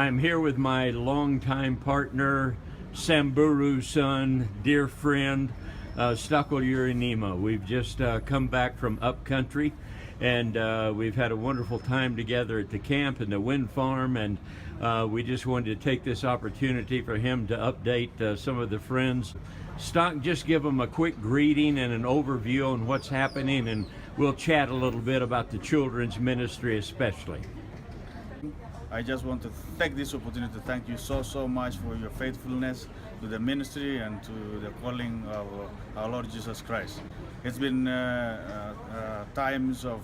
I'm here with my longtime partner, Samburu's son, dear friend, Stakwell Yurenimo. We've just come back from up country, and we've had a wonderful time together at the camp and the wind farm, and we just wanted to take this opportunity for him to update some of the friends. Stock, just give them a quick greeting and an overview on what's happening, and we'll chat a little bit about the children's ministry especially. I just want to take this opportunity to thank you so much for your faithfulness to the ministry and to the calling of our Lord Jesus Christ. It's been times of,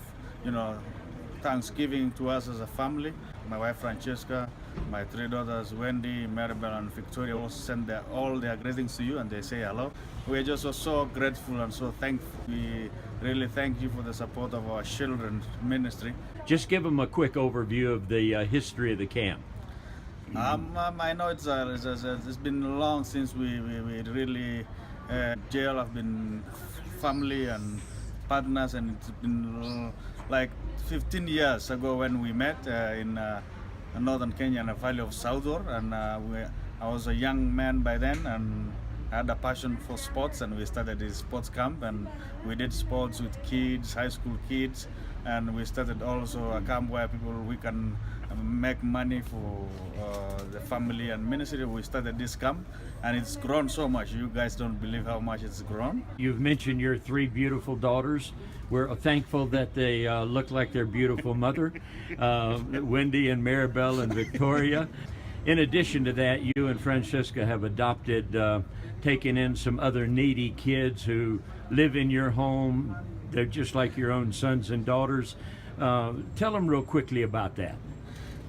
Thanksgiving to us as a family. My wife Francesca, my three daughters Wendy, Maribel, and Victoria also send all their greetings to you, and they say hello. We're just so grateful and so thankful. We really thank you for the support of our children's ministry. Just give them a quick overview of the history of the camp. I know it's been long since we really jail have been family and partners, and it's been like 15 years ago when we met in northern Kenya in the valley of Southor, and I was a young man by then, and I had a passion for sports, and we started this sports camp, and we did sports with kids, high school kids, and we started also a camp where we can make money for the family and ministry. We started this camp, and it's grown so much. You guys don't believe how much it's grown. You've mentioned your three beautiful daughters. We're thankful that they look like their beautiful mother, Wendy and Maribel and Victoria. In addition to that, you and Francesca have adopted, taken in some other needy kids who live in your home. They're just like your own sons and daughters. Tell them real quickly about that.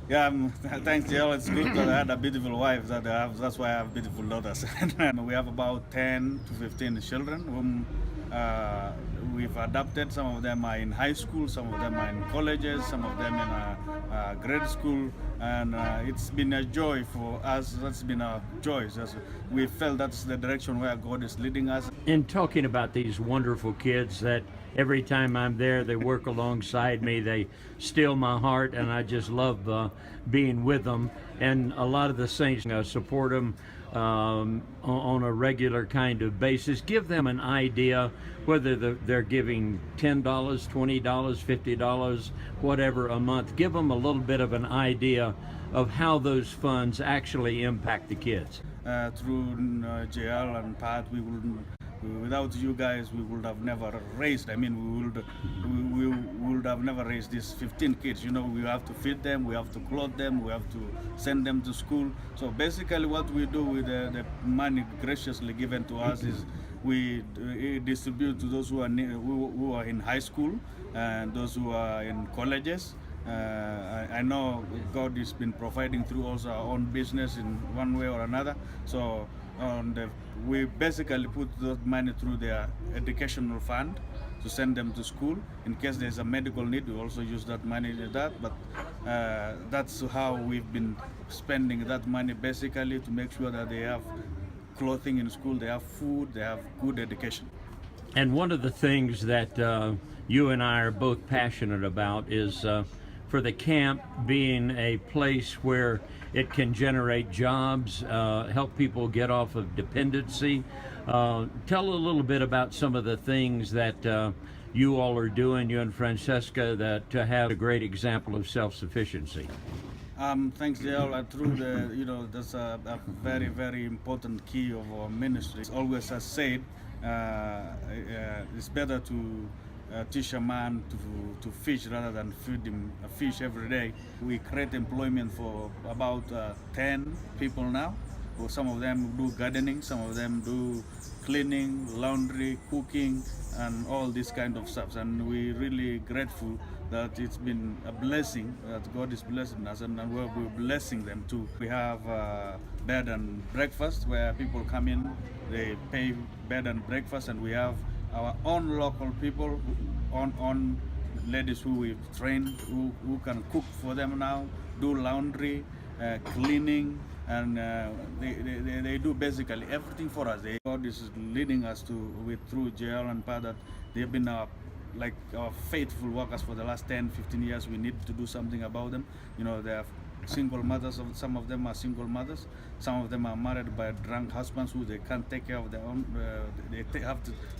Yeah, thanks, Jill. It's good that I had a beautiful wife. That's why I have beautiful daughters. And we have about 10 to 15 children whom we've adopted. Some of them are in high school, some of them are in colleges, some of them in grade school. And it's been a joy for us. That's been a joy. We felt that's the direction where God is leading us. In talking about these wonderful kids that every time I'm there, they work alongside me, they steal my heart, and I just love being with them. And a lot of the saints support them on a regular kind of basis. Give them an idea whether they're giving $10, $20, $50, whatever a month. Give them a little bit of an idea of how those funds actually impact the kids. Through JL and Patt, without you guys, we would have never raised. We would have never raised these 15 kids. We have to feed them, we have to clothe them, we have to send them to school. So basically what we do with the money graciously given to us is we distribute to those who are in high school and those who are in colleges. I know God has been providing through also our own business in one way or another. So we basically put that money through their educational fund to send them to school. In case there's a medical need, we also use that money to that. But that's how we've been spending that money, basically to make sure that they have clothing in school, they have food, they have good education. And one of the things that you and I are both passionate about is for the camp being a place where it can generate jobs, help people get off of dependency. Tell a little bit about some of the things that you all are doing, you and Francesca, that to have a great example of self-sufficiency. Thanks, Dale. Through that's a very, very important key of our ministry. It's always as said, it's better to teach a man to fish rather than feed him a fish every day. We create employment for about 10 people now. Well, some of them do gardening, some of them do cleaning, laundry, cooking, and all this kind of stuff. And we're really grateful that it's been a blessing, that God is blessing us, and we're blessing them too. We have bed and breakfast where people come in, they pay bed and breakfast, and we have our own local people, on ladies who we've trained, who can cook for them now, do laundry, cleaning, and they do basically everything for us. God is leading us through JL and Patt, that they've been our faithful workers for the last 10, 15 years. We need to do something about them. They have single mothers. Some of them are single mothers. Some of them are married by drunk husbands who they can't take care of their own.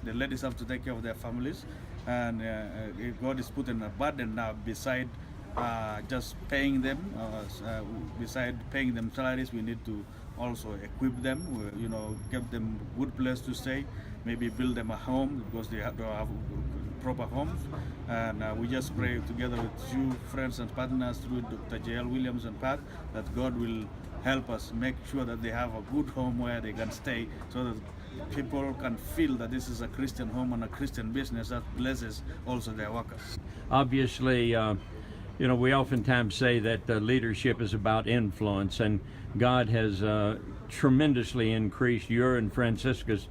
The ladies have to take care of their families, and God is putting a burden now beside just paying them. Beside paying them salaries, we need to also equip them. Give them good place to stay. Maybe build them a home because they don't have proper homes. And we just pray together with you, friends and partners, through Dr. J.L. Williams and Patt, that God will help us make sure that they have a good home where they can stay, so that people can feel that this is a Christian home and a Christian business that blesses also their workers. Obviously, we oftentimes say that leadership is about influence, and God has tremendously increased your and Francisca's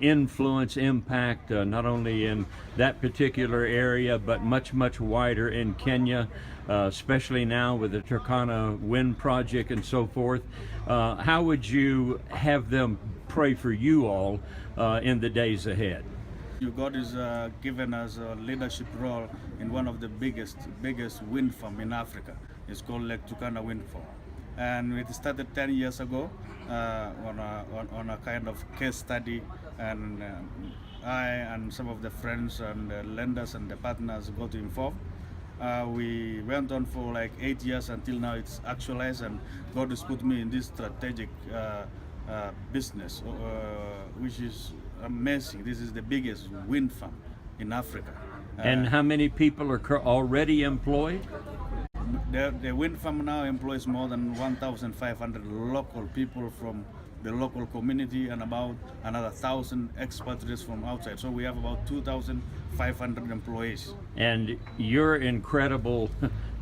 influence, impact, not only in that particular area, but much, much wider in Kenya, especially now with the Turkana Wind Project and so forth. How would you have them pray for you all in the days ahead? God is given us a leadership role in one of the biggest wind farm in Africa. It's called Lake Turkana Wind Farm. And it started 10 years ago on a kind of case study, and I and some of the friends and the lenders and the partners got involved. We went on for like 8 years until now it's actualized, and God has put me in this strategic business, which is amazing. This is the biggest wind farm in Africa. And how many people are already employed? The wind farm now employs more than 1,500 local people from the local community, and about another 1,000 expatriates from outside. So we have about 2,500 employees. And your incredible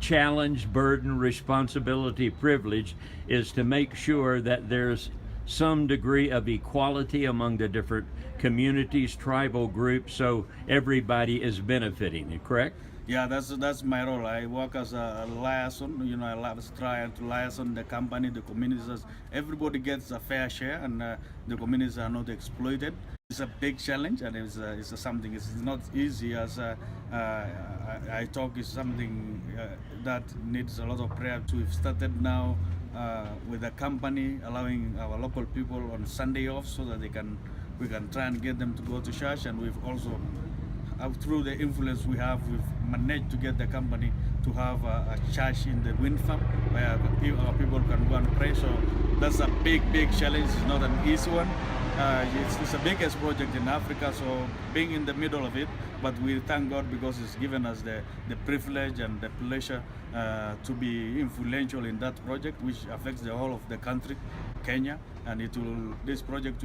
challenge, burden, responsibility, privilege is to make sure that there's some degree of equality among the different communities, tribal groups, so everybody is benefiting, correct? Yeah, that's my role. I work as a liaison. I try to liaison the company, the communities. Everybody gets a fair share, and the communities are not exploited. It's a big challenge, and it's something. It's not easy as I talk. Is something that needs a lot of prayer. We've started now with the company, allowing our local people on Sunday off, so that we can try and get them to go to church. And we've also, through the influence we have, we've managed to get the company to have a church in the wind farm where our people can go and pray. So that's a big challenge. It's not an easy one. It's the biggest project in Africa, so being in the middle of it, but we thank God because He's given us the privilege and the pleasure to be influential in that project, which affects the whole of the country, Kenya, and this project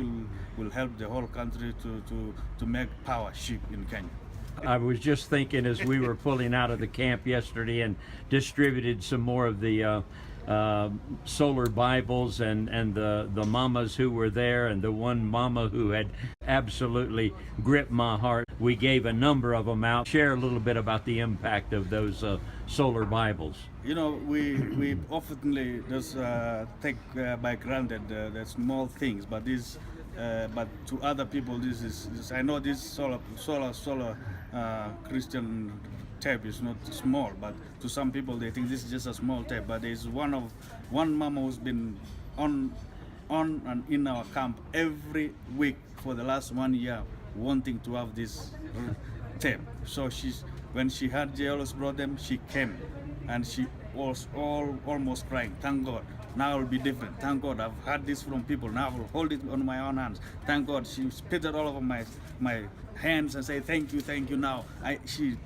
will help the whole country to make power shift in Kenya. I was just thinking as we were pulling out of the camp yesterday and distributed some more of the solar Bibles, and the mamas who were there, and the one mama who had absolutely gripped my heart. We gave a number of them out. Share a little bit about the impact of those solar Bibles. We often just take by granted the small things, but but to other people, this is I know this solar Christian tape is not small, but to some people they think this is just a small tape. But there's one mama who's been on and in our camp every week for the last 1 year, wanting to have this tape. So when she had JLS brought them, she came and she was almost crying. Thank God, now it will be different. Thank God, I've had this from people. Now I will hold it on my own hands. Thank God, she spit it all over my hands and say thank you. Now she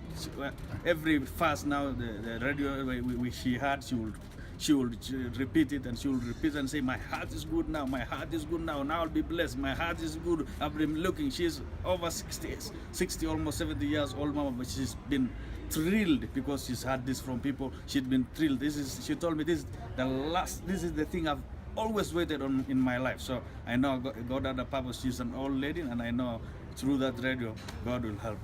every fast now the radio she had, she will repeat it, and she will repeat and say, my heart is good now, now I'll be blessed, my heart is good. I've been looking. She's over 60, almost 70 years old mama, but she's been thrilled because she's had this from people. She'd been thrilled. She told me this is the thing I've always waited on in my life. So I know God had a purpose. She's an old lady, and I know through that radio God will help.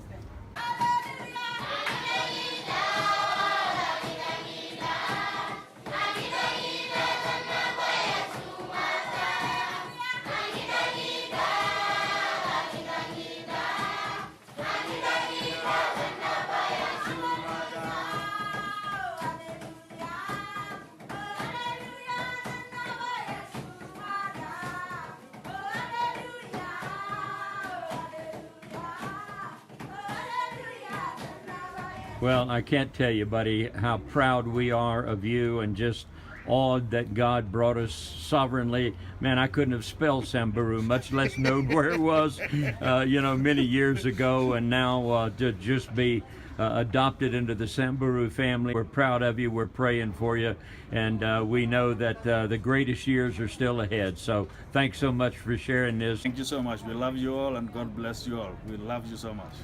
Well, I can't tell you, buddy, how proud we are of you and just awed that God brought us sovereignly. Man, I couldn't have spelled Samburu, much less known where it was, many years ago, and now to just be adopted into the Samburu family. We're proud of you. We're praying for you, and we know that the greatest years are still ahead. So thanks so much for sharing this. Thank you so much. We love you all, and God bless you all. We love you so much.